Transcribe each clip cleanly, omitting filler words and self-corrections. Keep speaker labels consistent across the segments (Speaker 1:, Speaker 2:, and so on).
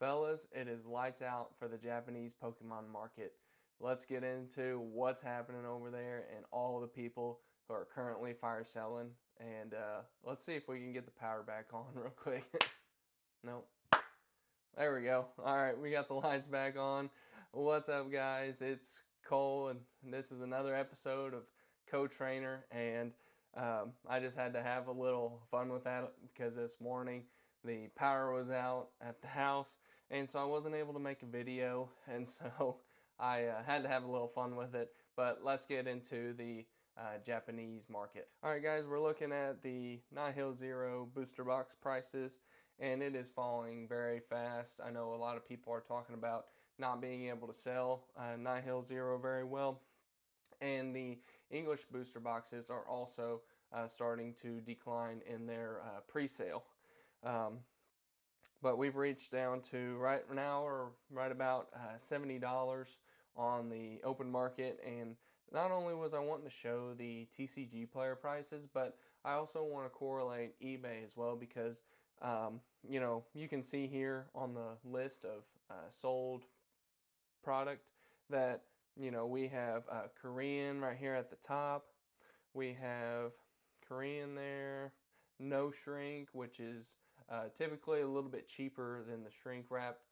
Speaker 1: Fellas, it is lights out for the Japanese Pokemon market. Let's get into what's happening over there and all the people who are currently fire selling. And let's see if we can get the power back on real quick. Nope. There we go. All right, we got the lights back on. What's up, guys? It's Cole, and this is another episode of Co-Trainer. And I just had to have a little fun with that because this morning the power was out at the house, and so I wasn't able to make a video, and so I had to have a little fun with it. But let's get into the Japanese market. All right, guys, we're looking at the Nihil Zero booster box prices, and it is falling very fast. I know a lot of people are talking about not being able to sell Nihil Zero very well, and the English booster boxes are also starting to decline in their pre-sale. But we've reached down to right now or right about $70 on the open market, and not only was I wanting to show the TCG player prices, but I also want to correlate eBay as well because you know, you can see here on the list of sold product that, you know, we have Korean right here at the top. We have Korean there, no shrink, which is typically a little bit cheaper than the shrink wrapped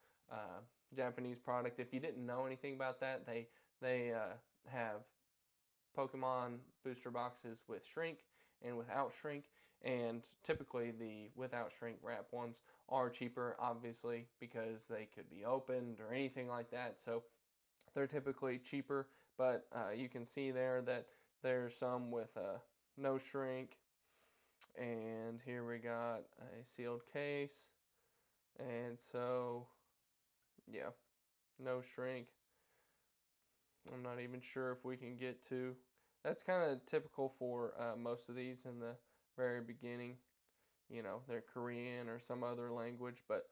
Speaker 1: Japanese product. If you didn't know anything about that, they have Pokemon booster boxes with shrink and without shrink, and typically the without shrink wrap ones are cheaper, obviously, because they could be opened or anything like that, so they're typically cheaper. But you can see there that there's some with no shrink, and here we got a sealed case, and so yeah, no shrink. I'm not even sure if we can get to. That's kind of typical for most of these in the very beginning. You know, they're Korean or some other language, but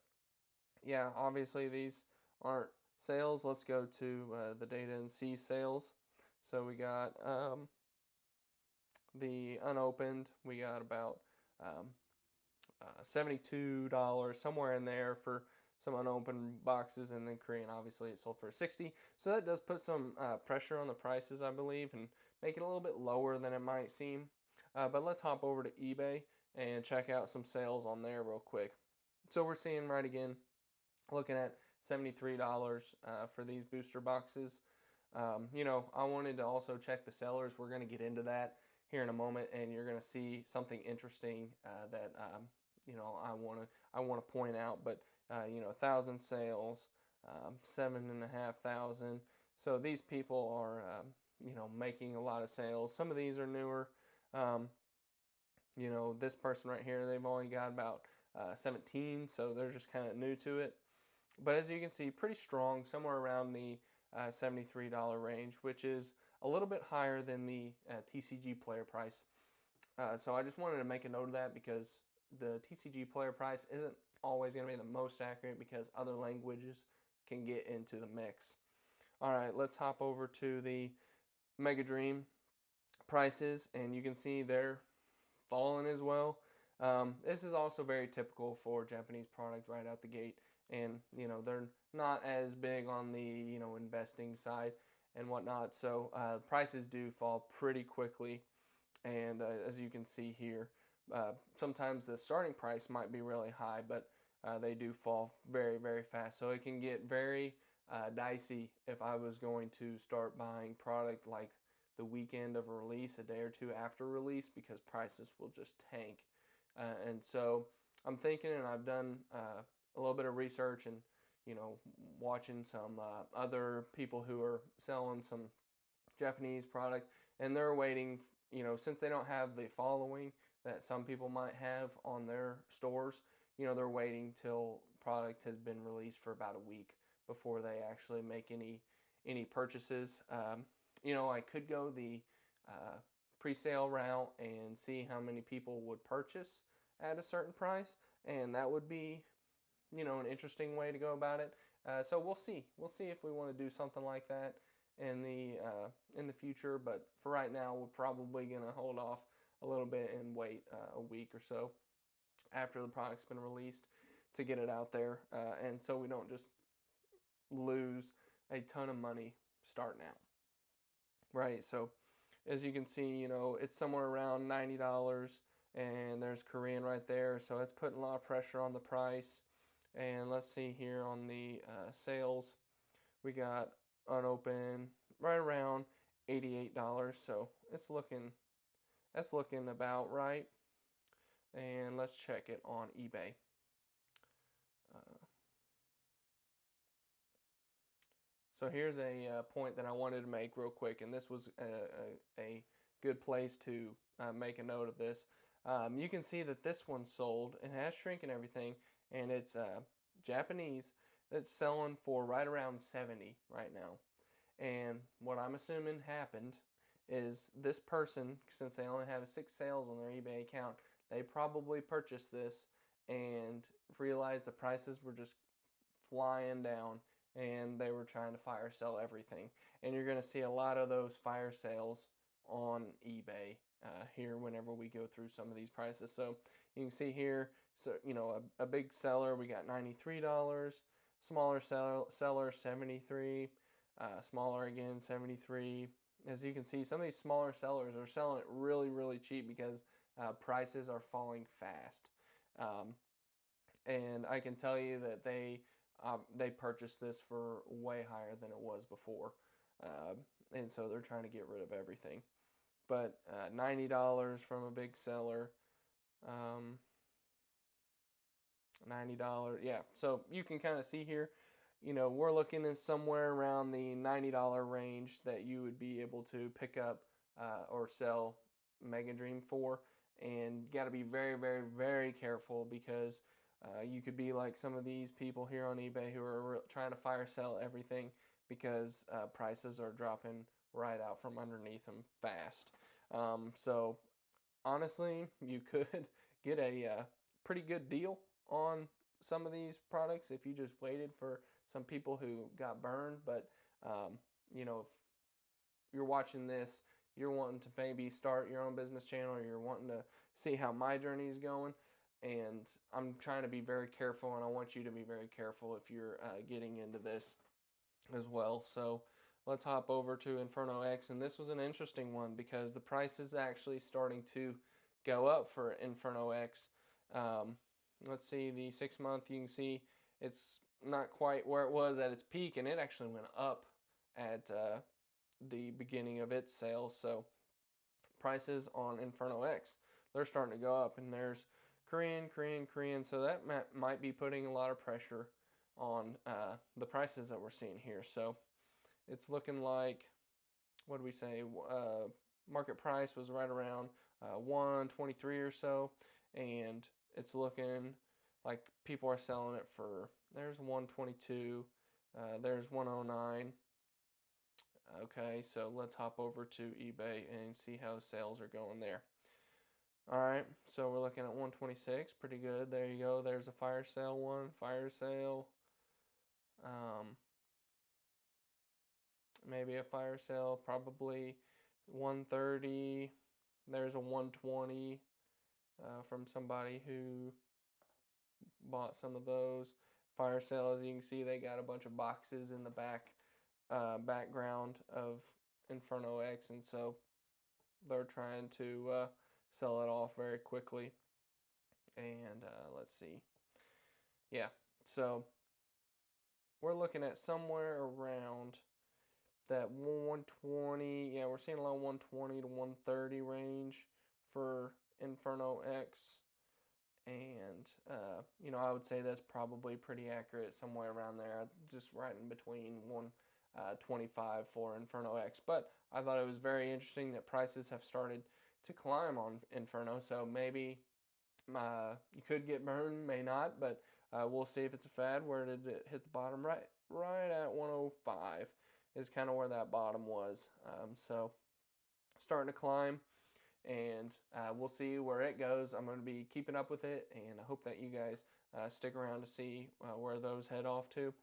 Speaker 1: yeah, obviously these aren't sales. Let's go to the data and see sales. So we got the unopened. We got about $72, somewhere in there, for some unopened boxes, and then Korean, obviously, it sold for $60. So that does put some pressure on the prices, I believe, and make it a little bit lower than it might seem. But let's hop over to eBay and check out some sales on there real quick. So we're seeing right again, looking at $73 for these booster boxes. You know, I wanted to also check the sellers. We're going to get into that here in a moment, and you're going to see something interesting that you know, I want to point out. But you know, 1,000 sales, 7,500. So these people are you know, making a lot of sales. Some of these are newer. You know, this person right here, they've only got about 17, so they're just kind of new to it. But as you can see, pretty strong, somewhere around the $73 range, which is a little bit higher than the TCG player price. So I just wanted to make a note of that because the TCG player price isn't always going to be the most accurate because other languages can get into the mix. All right, let's hop over to the Mega Dream prices, and you can see they're falling as well. This is also very typical for Japanese product right out the gate, and you know, they're not as big on the, you know, investing side and whatnot, so prices do fall pretty quickly. And as you can see here, sometimes the starting price might be really high, but they do fall very, very fast. So it can get very dicey if I was going to start buying product like the weekend of a release, a day or two after release, because prices will just tank. And so I'm thinking, and I've done a little bit of research and, you know, watching some other people who are selling some Japanese product, and they're waiting, you know, since they don't have the following that some people might have on their stores, you know, they're waiting till product has been released for about a week before they actually make any purchases. You know, I could go the pre-sale route and see how many people would purchase at a certain price, and that would be, you know, an interesting way to go about it. So we'll see if we want to do something like that in the future. But for right now, we're probably gonna hold off a little bit and wait a week or so after the product's been released. to get it out there, and so we don't just lose a ton of money starting out, right? So as you can see, you know, it's somewhere around $90, and there's Korean right there, so it's putting a lot of pressure on the price. And let's see here on the sales, we got unopened right around $88, so that's looking about right. And let's check it on eBay. So here's a point that I wanted to make real quick, and this was a good place to make a note of this. You can see that this one sold and has shrink and everything, and it's Japanese. That's selling for right around 70 right now. And what I'm assuming happened is this person, since they only have 6 sales on their eBay account, they probably purchased this and realized the prices were just flying down, and they were trying to fire sell everything. And you're going to see a lot of those fire sales on eBay here whenever we go through some of these prices. So you can see here, so you know, a big seller, we got $93, smaller seller 73, smaller again 73. As you can see, some of these smaller sellers are selling it really cheap because prices are falling fast. And I can tell you that they purchased this for way higher than it was before, and so they're trying to get rid of everything. But $90 from a big seller, $90, yeah. So you can kind of see here, you know, we're looking in somewhere around the $90 range that you would be able to pick up or sell Mega Dream for, and you got to be very careful because you could be like some of these people here on eBay who are trying to fire sell everything because prices are dropping right out from underneath them fast. So honestly, you could get a pretty good deal on some of these products if you just waited for some people who got burned. But you know, if you're watching this, you're wanting to maybe start your own business channel, or you're wanting to see how my journey is going, and I'm trying to be very careful, and I want you to be very careful if you're getting into this as well. So let's hop over to Inferno X, and this was an interesting one because the price is actually starting to go up for Inferno X. Let's see, the 6 month, you can see it's not quite where it was at its peak, and it actually went up at the beginning of its sales. So prices on Inferno X, they're starting to go up, and there's Korean, so that might be putting a lot of pressure on the prices that we're seeing here. So it's looking like, what do we say, market price was right around 123 or so, and it's looking like people are selling it for, there's 122, there's 109. Okay, so let's hop over to eBay and see how sales are going there. Alright, so we're looking at 126, pretty good. There you go, there's a fire sale one, fire sale. Maybe a fire sale, probably 130. There's a 120 from somebody who bought some of those. Fire sale, as you can see, they got a bunch of boxes in the background of Inferno X, and so they're trying to sell it off very quickly. And let's see, yeah, so we're looking at somewhere around that 120, yeah, we're seeing a lot of 120 to 130 range for Inferno X. And you know, I would say that's probably pretty accurate, somewhere around there, just right in between 125 for Inferno X. But I thought it was very interesting that prices have started to climb on Inferno, so maybe you could get burned, may not, but we'll see if it's a fad. Where did it hit the bottom? Right at 105 is kind of where that bottom was. So starting to climb, and we'll see where it goes. I'm going to be keeping up with it, and I hope that you guys stick around to see where those head off to.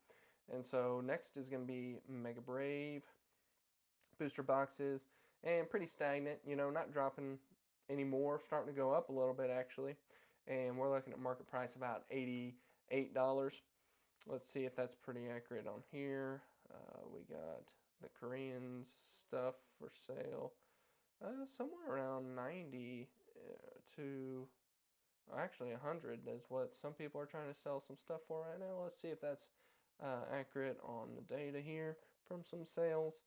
Speaker 1: And so next is going to be Mega Brave booster boxes, and pretty stagnant, you know, not dropping anymore, starting to go up a little bit actually. And we're looking at market price about 80 $8. Let's see if that's pretty accurate on here. We got the Korean stuff for sale. Somewhere around 90 to actually 100 is what some people are trying to sell some stuff for right now. Let's see if that's accurate on the data here from some sales.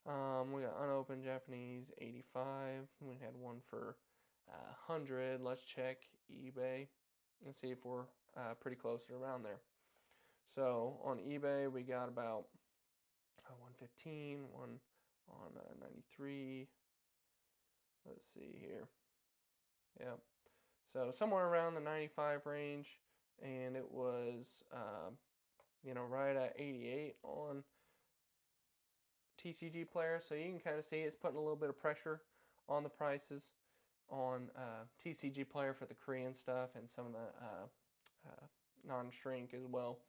Speaker 1: We got unopened Japanese 85. We had one for 100. Let's check eBay and see if we're pretty close or around there. So on eBay we got about 115, one on 93. Let's see here. Yep. So somewhere around the 95 range, and it was, right at 88 on TCG Player. So you can kind of see it's putting a little bit of pressure on the prices on TCG Player for the Korean stuff and some of the non-shrink as well.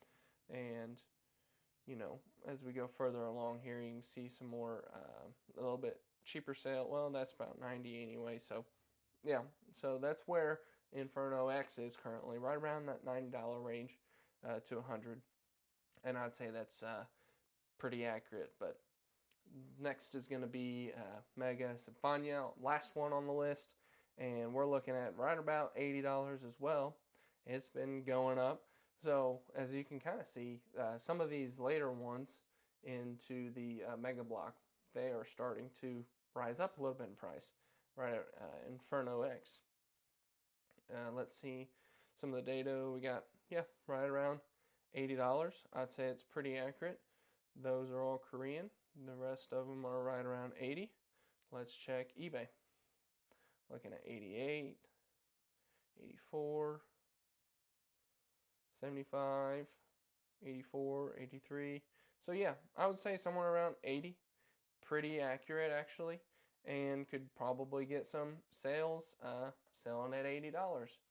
Speaker 1: And as we go further along here, you can see some more, a little bit cheaper sale. Well, that's about 90 anyway. So yeah, so that's where Inferno X is currently, right around that $90 range to 100, and I'd say that's pretty accurate. But next is going to be Mega Symphonia, last one on the list, and we're looking at right about $80 as well. It's been going up. So as you can kind of see, some of these later ones into the Mega Block, they are starting to rise up a little bit in price. Right at Inferno X. Let's see some of the data we got. Yeah, right around $80. I'd say it's pretty accurate. Those are all Korean. The rest of them are right around 80. Let's check eBay. Looking at 88, 84, 75, 84, 83. So yeah, I would say somewhere around 80. Pretty accurate actually. And could probably get some sales selling at $80.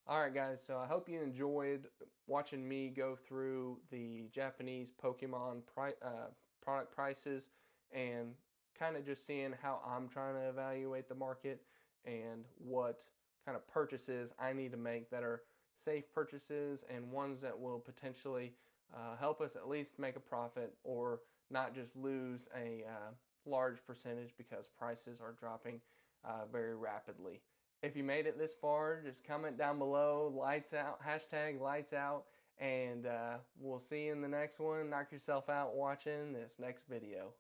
Speaker 1: Alright guys, so I hope you enjoyed watching me go through the Japanese Pokemon product prices and kind of just seeing how I'm trying to evaluate the market and what kind of purchases I need to make that are safe purchases and ones that will potentially help us at least make a profit or not just lose a large percentage because prices are dropping very rapidly. If you made it this far, just comment down below, lights out, hashtag lights out, and we'll see you in the next one. Knock yourself out watching this next video.